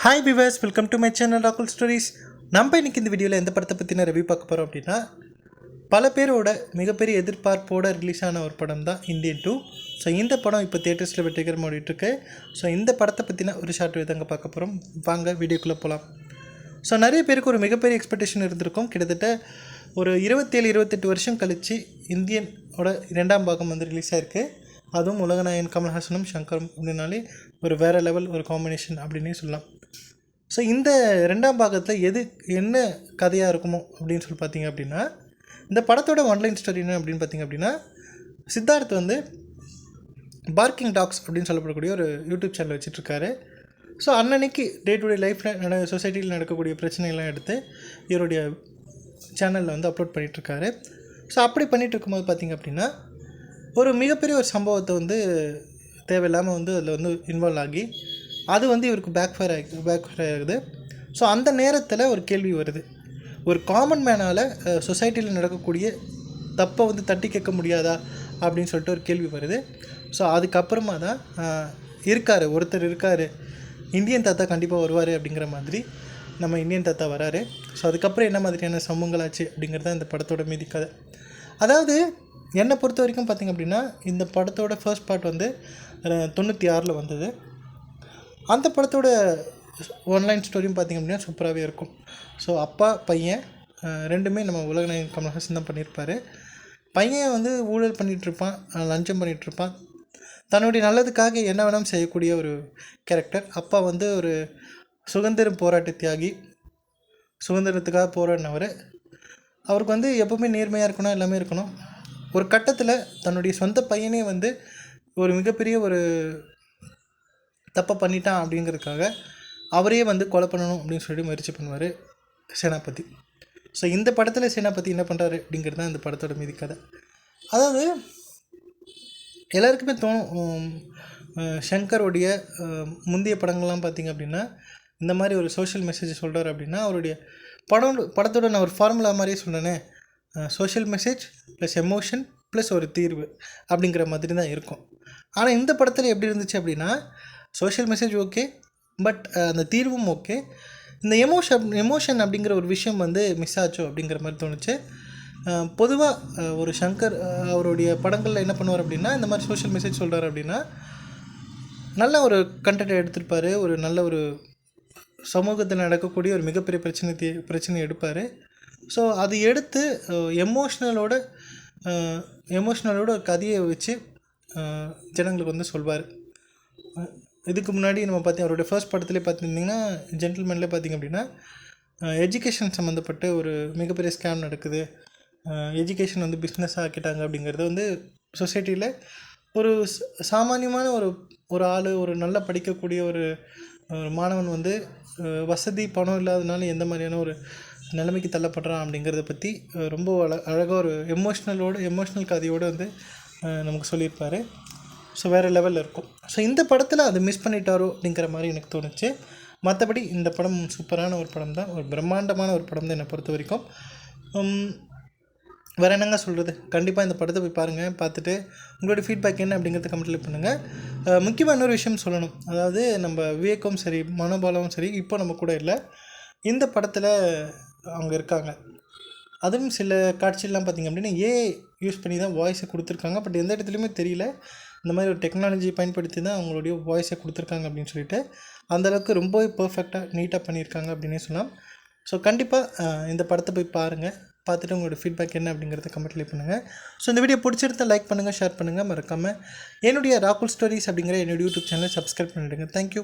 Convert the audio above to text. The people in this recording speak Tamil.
Hi viewers, welcome to my channel ராகுல் ஸ்டோரிஸ். நம்ம இன்றைக்கி இந்த வீடியோவில் எந்த படத்தை பற்றின ரிவ்யூ பார்க்க போகிறோம் அப்படின்னா, பல பேரோட மிகப்பெரிய எதிர்பார்ப்போடு ரிலீஸ் ஆன ஒரு படம் தான் இந்தியன் 2. ஸோ இந்த படம் இப்போ தியேட்டர்ஸில் வெற்றிகரமாக ஓடிட்டுருக்கு. ஸோ இந்த படத்தை பற்றின ஒரு ஷார்ட் ரிவ்யூ தாங்க பார்க்க போகிறோம். வாங்க வீடியோக்குள்ளே போகலாம். ஸோ நிறைய பேருக்கு ஒரு மிகப்பெரிய எக்ஸ்பெக்டேஷன் இருந்திருக்கும். கிட்டத்தட்ட ஒரு 27-28 வருஷம் கழித்து இந்தியனோட 2ஆம் பாகம் வந்து ரிலீஸ் ஆகிருக்கு. அதுவும் உலகநாயகன் கமல்ஹாசனும் சங்கரும் அப்படின்னாலே ஒரு வேறு லெவல் ஒரு காம்பினேஷன் அப்படின்னே சொல்லலாம். ஸோ இந்த 2ஆம் பாகத்தில் என்ன கதையாக இருக்குமோ அப்படின்னு சொல்லி பார்த்தீங்க அப்படின்னா, இந்த படத்தோட ஒன்லைன் ஸ்டோரி என்ன அப்படின்னு பார்த்தீங்க அப்படின்னா, சித்தார்த் வந்து பார்க்கிங் டாக்ஸ் அப்படின்னு சொல்லப்படக்கூடிய ஒரு யூடியூப் சேனல் வச்சுட்ருக்காரு. ஸோ அன்னன்னைக்கு டே டு டே லைஃப்பில் சொசைட்டியில் நடக்கக்கூடிய பிரச்சனைகள்லாம் எடுத்து இவருடைய சேனலில் வந்து அப்லோட் பண்ணிகிட்ருக்காரு. ஸோ அப்படி பண்ணிகிட்டு இருக்கும்போது பார்த்திங்க அப்படின்னா, ஒரு மிகப்பெரிய ஒரு சம்பவத்தை வந்து தேவையில்லாமல் வந்து அதில் வந்து இன்வால்வ் ஆகி அது வந்து இவருக்கு பேக் ஃபயர் ஆகுது. ஸோ அந்த நேரத்தில் ஒரு கேள்வி வருது, ஒரு காமன் மேனால் சொசைட்டியில் நடக்கக்கூடிய தப்பை வந்து தட்டி கேட்க முடியாதா அப்படின்னு சொல்லிட்டு ஒரு கேள்வி வருது. ஸோ அதுக்கப்புறமா தான் ஒருத்தர் இருக்கார், இந்தியன் தாத்தா கண்டிப்பாக வருவார் அப்படிங்கிற மாதிரி நம்ம இந்தியன் தாத்தா வராரு. ஸோ அதுக்கப்புறம் என்ன மாதிரியான சம்பவங்களாச்சு அப்படிங்கிறது தான் இந்த படத்தோட மீதி கதை. அதாவது என்னை பொறுத்த வரைக்கும் பார்த்திங்க அப்படின்னா, இந்த படத்தோட ஃபர்ஸ்ட் பார்ட் வந்து 96 வந்தது. அந்த படத்தோட ஒன்லைன் ஸ்டோரியும் பார்த்திங்க அப்படின்னா சூப்பராகவே இருக்கும். ஸோ அப்பா பையன் ரெண்டுமே நம்ம உலகநாயகன் கமல்ஹாசன் தான் பண்ணியிருப்பார். பையன் வந்து ஊழல் பண்ணிகிட்ருப்பான், லஞ்சம் பண்ணிகிட்ருப்பான், தன்னுடைய நல்லதுக்காக என்ன வேணாலும் செய்யக்கூடிய ஒரு கேரக்டர். அப்பா வந்து ஒரு சுதந்திர போராட்ட தியாகி, சுதந்திரத்துக்காக போராடினவர். அவருக்கு வந்து எப்போவுமே நேர்மையாக இருக்கணும், எல்லாமே இருக்கணும். ஒரு கட்டத்தில் தன்னுடைய சொந்த பையனே வந்து ஒரு மிகப்பெரிய ஒரு தப்பை பண்ணிட்டான் அப்படிங்கிறதுக்காக அவரே வந்து கொலை பண்ணணும் அப்படின்னு சொல்லி முயற்சி பண்ணுவார் சேனாபதி. ஸோ இந்த படத்தில் சேனாபதி என்ன பண்ணுறாரு அப்படிங்கிறது தான் இந்த படத்தோட மீதி கதை. அதாவது எல்லாருக்குமே தோணும், ஷங்கருடைய முந்தைய படங்கள்லாம் பார்த்திங்க அப்படின்னா இந்த மாதிரி ஒரு சோஷியல் மெசேஜ் சொல்கிறார் அப்படின்னா, அவருடைய படத்தோட நான் ஒரு ஃபார்முலா மாதிரியே சொன்னேனே, social message plus emotion plus ஒரு தீர்வு அப்படிங்கிற மாதிரி தான் இருக்கும். ஆனால் இந்த படத்தில் எப்படி இருந்துச்சு அப்படின்னா, சோஷியல் மெசேஜ் ஓகே, பட் அந்த தீர்வும் ஓகே. இந்த எமோஷன் அப்படிங்கிற ஒரு விஷயம் வந்து மிஸ் ஆச்சோ அப்படிங்கிற மாதிரி தோணுச்சு. பொதுவாக ஒரு ஷங்கர் அவருடைய படங்களில் என்ன பண்ணுவார் அப்படின்னா, இந்த மாதிரி சோஷியல் மெசேஜ் சொல்கிறார் அப்படின்னா நல்ல ஒரு கண்டென்ட் எடுத்திருப்பார், ஒரு நல்ல ஒரு சமூகத்தில் நடக்கக்கூடிய ஒரு மிகப்பெரிய பிரச்சனை எடுப்பார். ஸோ அது எடுத்து எமோஷ்னலோட ஒரு கதையை வச்சு ஜனங்களுக்கு வந்து சொல்வார். இதுக்கு முன்னாடி நம்ம அவருடைய ஃபர்ஸ்ட் படத்துலேயே பார்த்துருந்திங்கன்னா, ஜென்டில்மேன்லேயே பார்த்திங்க அப்படின்னா, எஜுகேஷன் சம்மந்தப்பட்ட ஒரு மிகப்பெரிய ஸ்கேம் நடக்குது, எஜுகேஷன் வந்து பிஸ்னஸ் ஆக்கிட்டாங்க அப்படிங்கிறது வந்து சொசைட்டியில் ஒரு சாமானியமான ஒரு ஆள், ஒரு நல்லா படிக்கக்கூடிய ஒரு மாணவன் வந்து வசதி பணம் இல்லாதனால எந்த மாதிரியான ஒரு நிலைமைக்கு தள்ளப்படுறான் அப்படிங்கிறத பற்றி ரொம்ப அழகாக ஒரு எமோஷ்னல் கதையோடு வந்து நமக்கு சொல்லியிருப்பார். ஸோ வேறு லெவலில் இருக்கும். ஸோ இந்த படத்தில் அதை மிஸ் பண்ணிட்டாரோ அப்படிங்கிற மாதிரி எனக்கு தோணுச்சு. மற்றபடி இந்த படம் சூப்பரான ஒரு படம் தான், ஒரு பிரம்மாண்டமான ஒரு படம் தான் என்னை பொறுத்த வரைக்கும். வேறு என்னங்க சொல்கிறது, கண்டிப்பாக இந்த படத்தை போய் பாருங்கள். பார்த்துட்டு உங்களோட ஃபீட்பேக் என்ன அப்படிங்கிறத கமெண்ட்டில் பண்ணுங்கள். முக்கியமாக இன்னொரு விஷயம் சொல்லணும், அதாவது நம்ம விவேக்கும் சரி, மனோபாலவும் சரி இப்போ நம்ம கூட இல்லை, இந்த படத்தில் அவங்க இருக்காங்க. அதுவும் சில காட்சியெல்லாம் பார்த்திங்க அப்படின்னா யூஸ் பண்ணி தான் வாய்ஸை கொடுத்துருக்காங்க. பட் எந்த இடத்துலையுமே தெரியல, இந்த மாதிரி ஒரு டெக்னாலஜி பயன்படுத்தி தான் அவங்களுடைய வாய்ஸை கொடுத்துருக்காங்க அப்படின்னு சொல்லிட்டு அந்தளவுக்கு ரொம்பவே பர்ஃபெக்டாக நீட்டாக பண்ணியிருக்காங்க அப்படின்னே சொல்லலாம். ஸோ கண்டிப்பாக இந்த படத்தை போய் பாருங்கள். பார்த்துட்டு உங்களோட ஃபீட்பேக் என்ன அப்படிங்கிறத கமெண்ட்லேயே பண்ணுங்கள். ஸோ இந்த வீடியோ பிடிச்சிருந்தால் லைக் பண்ணுங்கள், ஷேர் பண்ணுங்கள். மறக்காமல் என்னுடைய ராகுல் ஸ்டோரிஸ் அப்படிங்கிற என்னுடைய யூடியூப் சேனலை சப்ஸ்கிரைப் பண்ணிவிடுங்க. தேங்க்யூ.